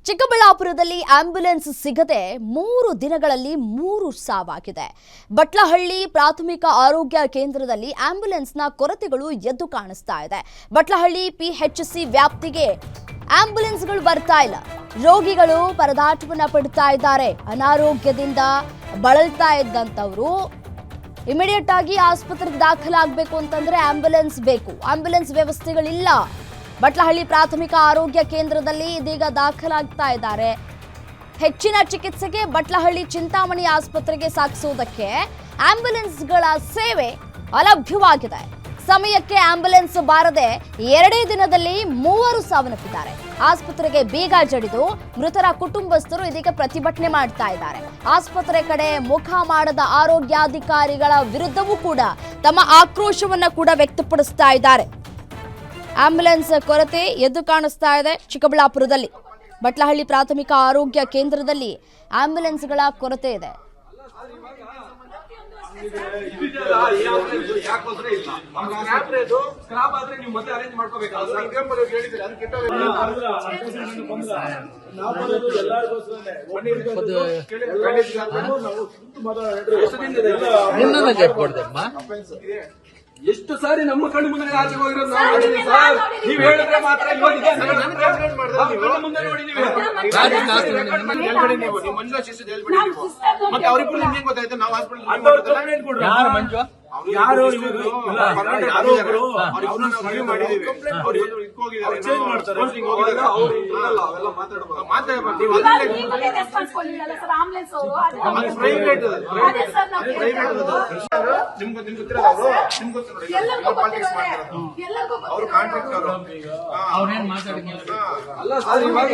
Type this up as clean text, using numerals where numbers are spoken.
ಚಿಕ್ಕಬಳ್ಳಾಪುರದಲ್ಲಿ ಆಂಬ್ಯುಲೆನ್ಸ್ ಸಿಗದೆ 3 ದಿನಗಳಲ್ಲಿ 3 ಸಾವಾಗಿದೆ. ಬಟ್ಲಹಳ್ಳಿ ಪ್ರಾಥಮಿಕ ಆರೋಗ್ಯ ಕೇಂದ್ರದಲ್ಲಿ ಆಂಬ್ಯುಲೆನ್ಸ್ನ ಕೊರತೆಗಳು ಎದ್ದು ಕಾಣಿಸ್ತಾ ಇದೆ. ಬಟ್ಲಹಳ್ಳಿ ಪಿಎಚ್ಸಿ ವ್ಯಾಪ್ತಿಗೆ ಆಂಬ್ಯುಲೆನ್ಸ್ಗಳು ಬರ್ತಾ ಇಲ್ಲ. ರೋಗಿಗಳು ಪರದಾಟವನ್ನ ಪಡ್ತಾ ಇದ್ದಾರೆ. ಅನಾರೋಗ್ಯದಿಂದ ಬಳಲ್ತಾ ಇದ್ದಂತವರು ಇಮಿಡಿಯೇಟ್ ಆಗಿ ಆಸ್ಪತ್ರೆಗೆ ದಾಖಲಾಗಬೇಕು ಅಂತಂದ್ರೆ ಆಂಬ್ಯುಲೆನ್ಸ್ ಬೇಕು. ಆಂಬ್ಯುಲೆನ್ಸ್ ವ್ಯವಸ್ಥೆಗಳಿಲ್ಲ. ಬಟ್ಲಹಳ್ಳಿ ಪ್ರಾಥಮಿಕ ಆರೋಗ್ಯ ಕೇಂದ್ರದಲ್ಲಿ ಇದೀಗ ದಾಖಲಾಗ್ತಾ ಇದ್ದಾರೆ. ಹೆಚ್ಚಿನ ಚಿಕಿತ್ಸೆಗೆ ಬಟ್ಲಹಳ್ಳಿ ಚಿಂತಾಮಣಿ ಆಸ್ಪತ್ರೆಗೆ ಸಾಗಿಸುವುದಕ್ಕೆ ಆಂಬ್ಯುಲೆನ್ಸ್ಗಳ ಸೇವೆ ಅಲಭ್ಯವಾಗಿದೆ. ಸಮಯಕ್ಕೆ ಆಂಬ್ಯುಲೆನ್ಸ್ ಬಾರದೆ 2 ದಿನದಲ್ಲಿ 3 ಸಾವನ್ನಪ್ಪಿದ್ದಾರೆ. ಆಸ್ಪತ್ರೆಗೆ ಬೀಗ ಜಡಿದು ಮೃತರ ಕುಟುಂಬಸ್ಥರು ಇದೀಗ ಪ್ರತಿಭಟನೆ ಮಾಡ್ತಾ ಇದ್ದಾರೆ. ಆಸ್ಪತ್ರೆ ಕಡೆ ಮುಖ ಮಾಡದ ಆರೋಗ್ಯಾಧಿಕಾರಿಗಳ ವಿರುದ್ಧವೂ ಕೂಡ ತಮ್ಮ ಆಕ್ರೋಶವನ್ನ ಕೂಡ ವ್ಯಕ್ತಪಡಿಸ್ತಾ ಇದ್ದಾರೆ. ಆಂಬ್ಯುಲೆನ್ಸ್ ಕೊರತೆ ಎದ್ದು ಕಾಣಿಸ್ತಾ ಇದೆ. ಚಿಕ್ಕಬಳ್ಳಾಪುರದಲ್ಲಿ ಬಟ್ಲಹಳ್ಳಿ ಪ್ರಾಥಮಿಕ ಆರೋಗ್ಯ ಕೇಂದ್ರದಲ್ಲಿ ಆಂಬ್ಯುಲೆನ್ಸ್ಗಳ ಕೊರತೆ ಇದೆ. ಎಷ್ಟು ಸಾರಿ ನಮ್ಮ ಕಣ್ಣು ಮುಂದೆ ಆಚೆ ಹೋಗಿರೋದು ನಾವು ನೋಡಿದ್ವಿ ಸರ್. ನೀವು ಹೇಳಿದ್ರೆ ಮಾತ್ರ ಮುಂದೆ ನೋಡಿ ನೀವು ಮಂಜು ಶಿಷ್ಯ ಹೇಳ್ಬಿಡಿ. ಮತ್ತೆ ಅವರಿಬ್ಬರು ನಿಮ್ಗೆ ಗೊತ್ತಾಯ್ತು ನಾವು ಹಾಸ್ಪಿಟಲ್ ಯಾರು ಅವರು ಕಾಂಟ್ರಾಕ್ಟ್ ಅವ್ರೇನ್ ಮಾತಾಡಿಲ್ಲ ಅಲ್ಲ ಸರ್. ಇವಾಗ